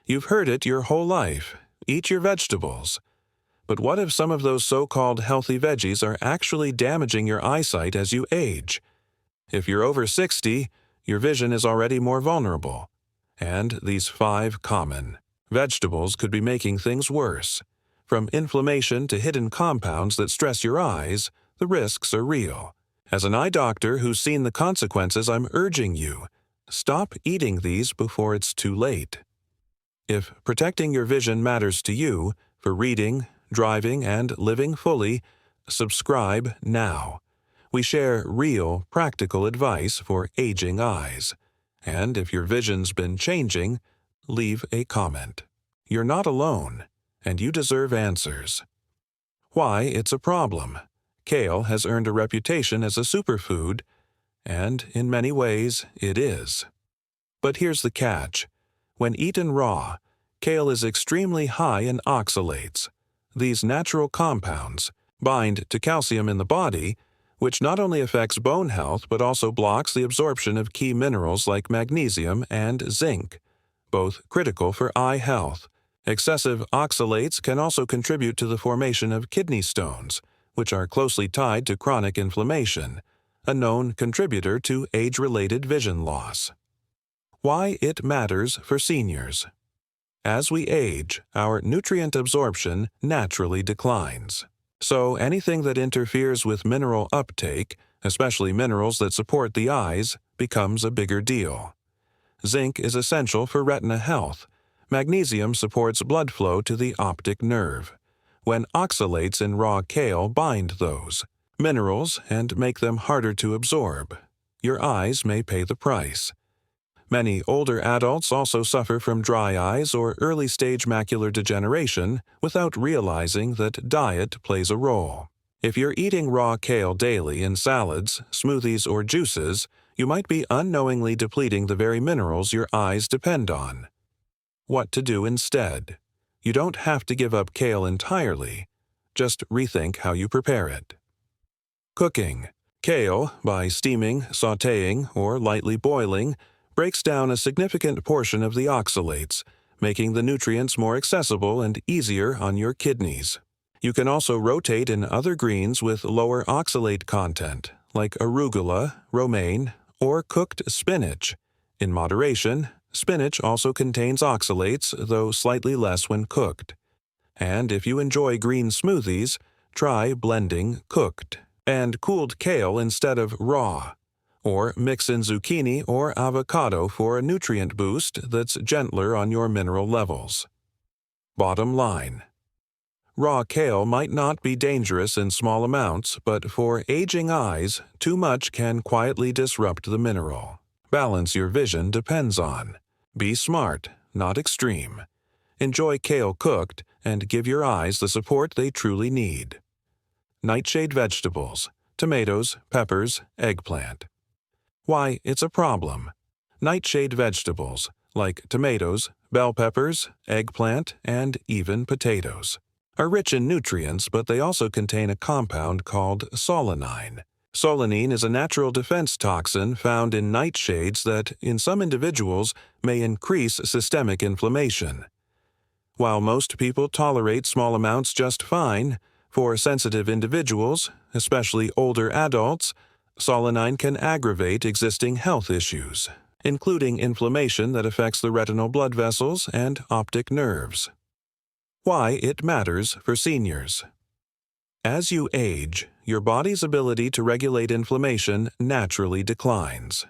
You've heard it your whole life. Eat your vegetables. But what if some of those so-called healthy veggies are actually damaging your eyesight as you age? If you're over 60, your vision is already more vulnerable. And these 5 common vegetables could be making things worse. From inflammation to hidden compounds that stress your eyes, the risks are real. As an eye doctor who's seen the consequences, I'm urging you, stop eating these before it's too late. If protecting your vision matters to you, for reading, driving, and living fully, subscribe now. We share real, practical advice for aging eyes. And if your vision's been changing, leave a comment. You're not alone, and you deserve answers. Why it's a problem. Kale has earned a reputation as a superfood, and in many ways it is. But here's the catch. When eaten raw, kale is extremely high in oxalates. These natural compounds bind to calcium in the body, which not only affects bone health but also blocks the absorption of key minerals like magnesium and zinc, both critical for eye health. Excessive oxalates can also contribute to the formation of kidney stones, which are closely tied to chronic inflammation, a known contributor to age-related vision loss. Why it matters for seniors. As we age, our nutrient absorption naturally declines. So anything that interferes with mineral uptake, especially minerals that support the eyes, becomes a bigger deal. Zinc is essential for retina health. Magnesium supports blood flow to the optic nerve. When oxalates in raw kale bind those minerals and make them harder to absorb, your eyes may pay the price. Many older adults also suffer from dry eyes or early-stage macular degeneration without realizing that diet plays a role. If you're eating raw kale daily in salads, smoothies, or juices, you might be unknowingly depleting the very minerals your eyes depend on. What to do instead? You don't have to give up kale entirely. Just rethink how you prepare it. Cooking. Kale, by steaming, sautéing, or lightly boiling, breaks down a significant portion of the oxalates, making the nutrients more accessible and easier on your kidneys. You can also rotate in other greens with lower oxalate content, like arugula, romaine, or cooked spinach. In moderation, spinach also contains oxalates, though slightly less when cooked. And if you enjoy green smoothies, try blending cooked and cooled kale instead of raw. Or mix in zucchini or avocado for a nutrient boost that's gentler on your mineral levels. Bottom line. Raw kale might not be dangerous in small amounts, but for aging eyes, too much can quietly disrupt the mineral balance your vision depends on. Be smart, not extreme. Enjoy kale cooked and give your eyes the support they truly need. Nightshade vegetables, tomatoes, peppers, eggplant. Why it's a problem. Nightshade vegetables, like tomatoes, bell peppers, eggplant, and even potatoes, are rich in nutrients, but they also contain a compound called solanine. Solanine is a natural defense toxin found in nightshades that, in some individuals, may increase systemic inflammation. While most people tolerate small amounts just fine, for sensitive individuals, especially older adults, solanine can aggravate existing health issues, including inflammation that affects the retinal blood vessels and optic nerves. Why it matters for seniors. As you age, your body's ability to regulate inflammation naturally declines.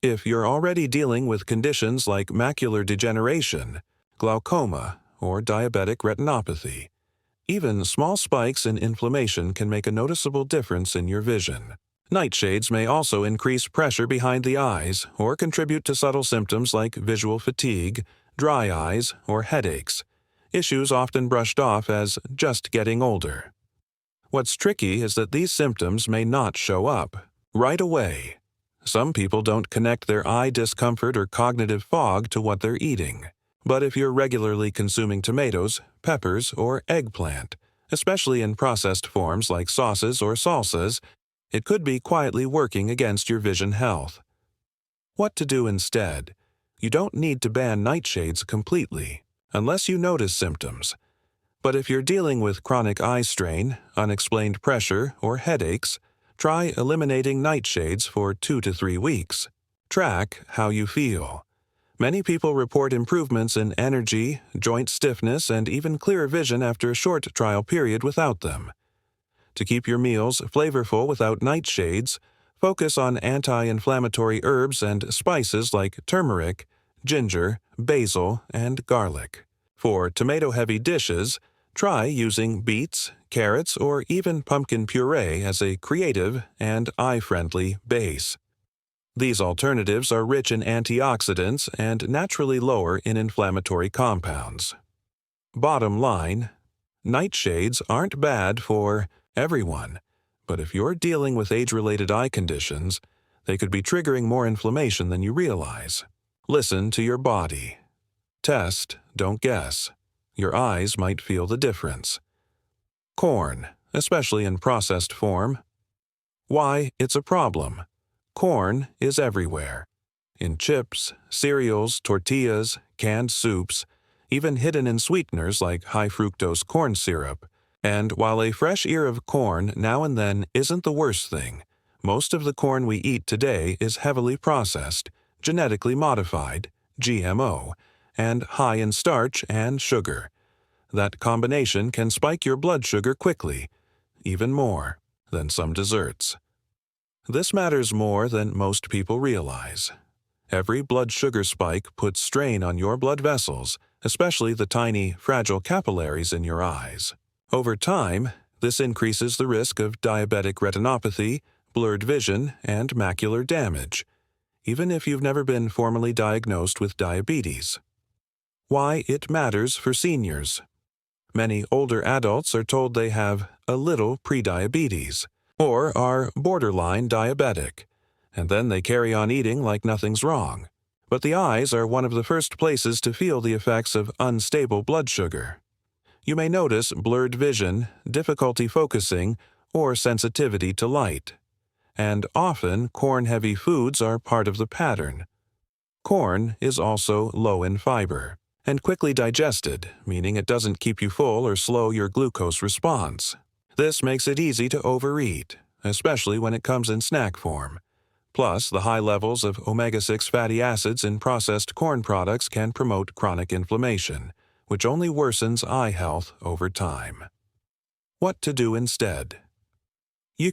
If you're already dealing with conditions like macular degeneration, glaucoma, or diabetic retinopathy, even small spikes in inflammation can make a noticeable difference in your vision. Nightshades may also increase pressure behind the eyes or contribute to subtle symptoms like visual fatigue, dry eyes, or headaches, issues often brushed off as just getting older. What's tricky is that these symptoms may not show up right away. Some people don't connect their eye discomfort or cognitive fog to what they're eating. But if you're regularly consuming tomatoes, peppers, or eggplant, especially in processed forms like sauces or salsas, it could be quietly working against your vision health. What to do instead? You don't need to ban nightshades completely, unless you notice symptoms. But if you're dealing with chronic eye strain, unexplained pressure, or headaches, try eliminating nightshades for 2 to 3 weeks. Track how you feel. Many people report improvements in energy, joint stiffness, and even clearer vision after a short trial period without them. To keep your meals flavorful without nightshades, focus on anti-inflammatory herbs and spices like turmeric, ginger, basil, and garlic. For tomato-heavy dishes, try using beets, carrots, or even pumpkin puree as a creative and eye-friendly base. These alternatives are rich in antioxidants and naturally lower in inflammatory compounds. Bottom line, nightshades aren't bad for everyone, but if you're dealing with age-related eye conditions, they could be triggering more inflammation than you realize. Listen to your body. Test, don't guess. Your eyes might feel the difference. Corn, especially in processed form. Why it's a problem. Corn is everywhere. In chips, cereals, tortillas, canned soups, even hidden in sweeteners like high-fructose corn syrup. And while a fresh ear of corn now and then isn't the worst thing, most of the corn we eat today is heavily processed, genetically modified, GMO, and high in starch and sugar. That combination can spike your blood sugar quickly, even more than some desserts. This matters more than most people realize. Every blood sugar spike puts strain on your blood vessels, especially the tiny, fragile capillaries in your eyes. Over time, this increases the risk of diabetic retinopathy, blurred vision, and macular damage, even if you've never been formally diagnosed with diabetes. Why it matters for seniors. Many older adults are told they have a little prediabetes, or are borderline diabetic, and then they carry on eating like nothing's wrong. But the eyes are one of the first places to feel the effects of unstable blood sugar. You may notice blurred vision, difficulty focusing, or sensitivity to light. And often, corn-heavy foods are part of the pattern. Corn is also low in fiber, and quickly digested, meaning it doesn't keep you full or slow your glucose response. This makes it easy to overeat, especially when it comes in snack form. Plus, the high levels of omega-6 fatty acids in processed corn products can promote chronic inflammation, which only worsens eye health over time. What to do instead? You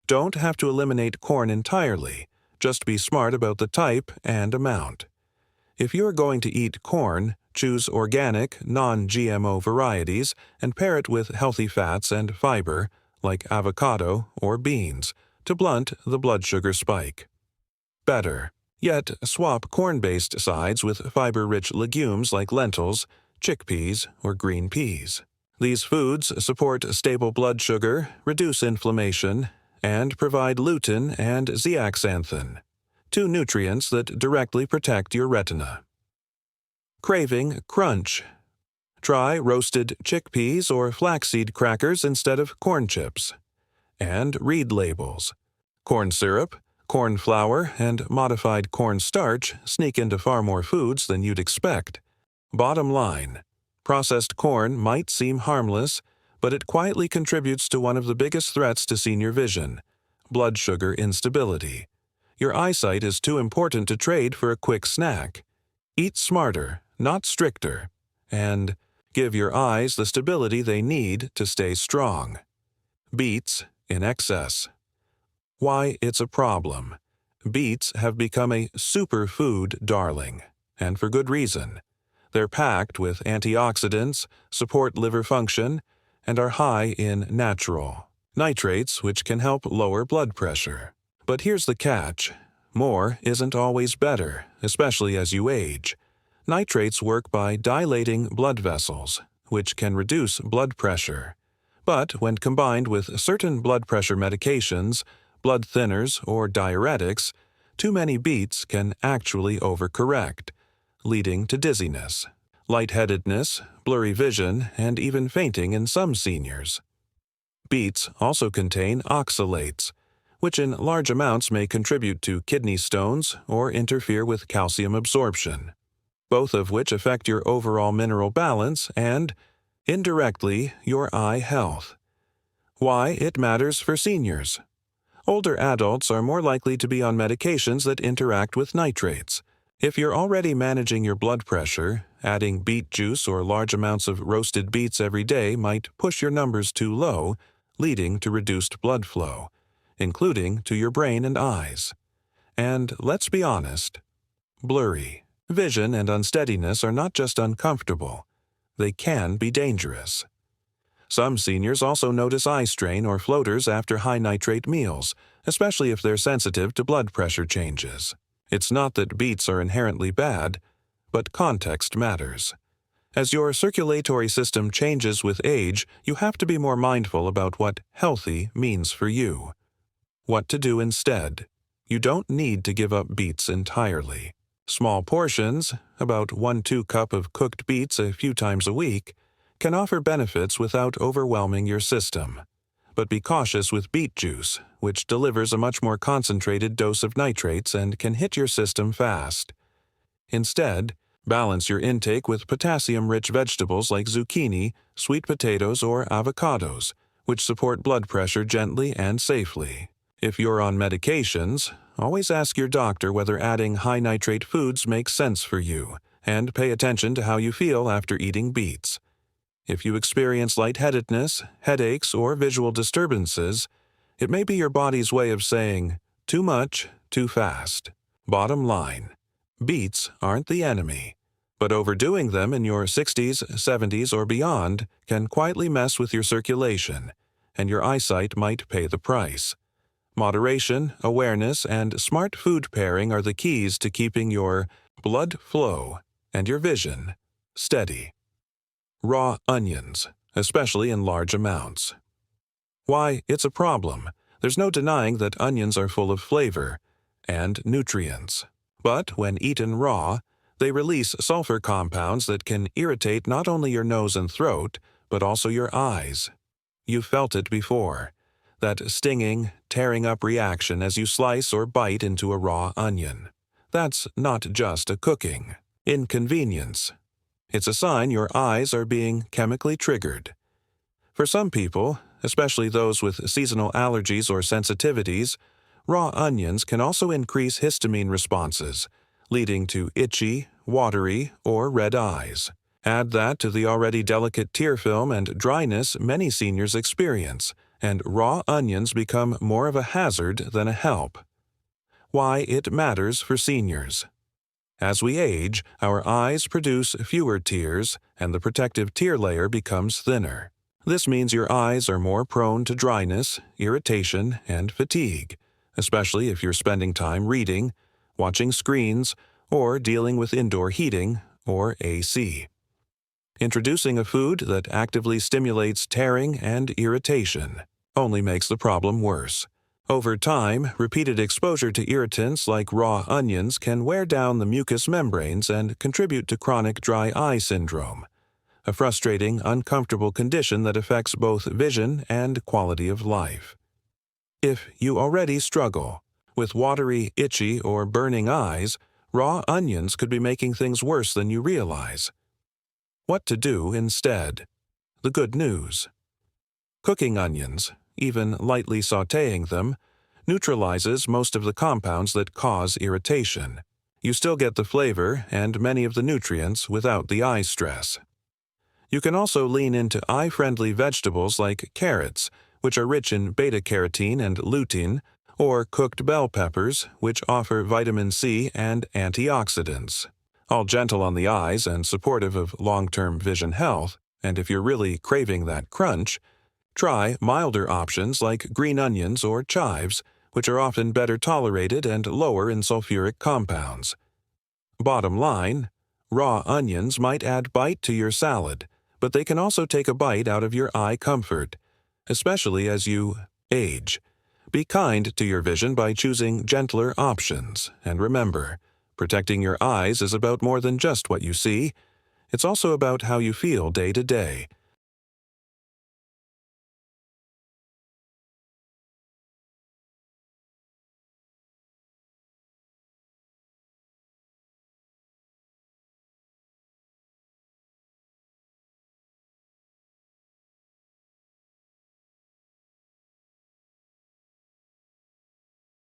don't have to eliminate corn entirely, just be smart about the type and amount. If you're going to eat corn, choose organic, non-GMO varieties and pair it with healthy fats and fiber, like avocado or beans, to blunt the blood sugar spike. Better yet, swap corn-based sides with fiber-rich legumes like lentils, chickpeas, or green peas. These foods support stable blood sugar, reduce inflammation, and provide lutein and zeaxanthin, two nutrients that directly protect your retina. Craving crunch. Try roasted chickpeas or flaxseed crackers instead of corn chips. And read labels. Corn syrup, corn flour, and modified corn starch sneak into far more foods than you'd expect. Bottom line, processed corn might seem harmless, but it quietly contributes to one of the biggest threats to senior vision: blood sugar instability. Your eyesight is too important to trade for a quick snack. Eat smarter, not stricter, and give your eyes the stability they need to stay strong. Beets in excess. Why it's a problem. Beets have become a superfood darling, and for good reason. They're packed with antioxidants, support liver function, and are high in natural nitrates, which can help lower blood pressure. But here's the catch. More isn't always better, especially as you age. Nitrates work by dilating blood vessels, which can reduce blood pressure. But when combined with certain blood pressure medications, blood thinners, or diuretics, too many beets can actually overcorrect, leading to dizziness, lightheadedness, blurry vision, and even fainting in some seniors. Beets also contain oxalates, which in large amounts may contribute to kidney stones or interfere with calcium absorption, both of which affect your overall mineral balance and, indirectly, your eye health. Why it matters for seniors. Older adults are more likely to be on medications that interact with nitrates. If you're already managing your blood pressure, adding beet juice or large amounts of roasted beets every day might push your numbers too low, leading to reduced blood flow, including to your brain and eyes. And let's be honest, blurry vision and unsteadiness are not just uncomfortable, they can be dangerous. Some seniors also notice eye strain or floaters after high nitrate meals, especially if they're sensitive to blood pressure changes. It's not that beets are inherently bad, but context matters. As your circulatory system changes with age, you have to be more mindful about what healthy means for you. What to do instead. You don't need to give up beets entirely. Small portions, about 1-2 cup of cooked beets a few times a week, can offer benefits without overwhelming your system. But be cautious with beet juice, which delivers a much more concentrated dose of nitrates and can hit your system fast. Instead, balance your intake with potassium-rich vegetables like zucchini, sweet potatoes, or avocados, which support blood pressure gently and safely. If you're on medications, always ask your doctor whether adding high-nitrate foods makes sense for you, and pay attention to how you feel after eating beets. If you experience lightheadedness, headaches, or visual disturbances, it may be your body's way of saying, too much, too fast. Bottom line, beets aren't the enemy, but overdoing them in your 60s, 70s, or beyond can quietly mess with your circulation, and your eyesight might pay the price. Moderation, awareness, and smart food pairing are the keys to keeping your blood flow and your vision steady. Raw onions, especially in large amounts. Why, it's a problem. There's no denying that onions are full of flavor and nutrients. But when eaten raw, they release sulfur compounds that can irritate not only your nose and throat, but also your eyes. You've felt it before. That stinging, tearing up reaction as you slice or bite into a raw onion. That's not just a cooking inconvenience. It's a sign your eyes are being chemically triggered. For some people, especially those with seasonal allergies or sensitivities, raw onions can also increase histamine responses, leading to itchy, watery, or red eyes. Add that to the already delicate tear film and dryness many seniors experience, and raw onions become more of a hazard than a help. Why it matters for seniors. As we age, our eyes produce fewer tears, and the protective tear layer becomes thinner. This means your eyes are more prone to dryness, irritation, and fatigue, especially if you're spending time reading, watching screens, or dealing with indoor heating, or AC. Introducing a food that actively stimulates tearing and irritation only makes the problem worse. Over time, repeated exposure to irritants like raw onions can wear down the mucous membranes and contribute to chronic dry eye syndrome, a frustrating, uncomfortable condition that affects both vision and quality of life. If you already struggle with watery, itchy, or burning eyes, raw onions could be making things worse than you realize. What to do instead? The good news. Cooking onions, even lightly sautéing them, neutralizes most of the compounds that cause irritation. You still get the flavor and many of the nutrients without the eye stress. You can also lean into eye-friendly vegetables like carrots, which are rich in beta-carotene and lutein, or cooked bell peppers, which offer vitamin C and antioxidants. All gentle on the eyes and supportive of long-term vision health, and if you're really craving that crunch, try milder options like green onions or chives, which are often better tolerated and lower in sulfuric compounds. Bottom line, raw onions might add bite to your salad, but they can also take a bite out of your eye comfort, especially as you age. Be kind to your vision by choosing gentler options, and remember, protecting your eyes is about more than just what you see. It's also about how you feel day to day.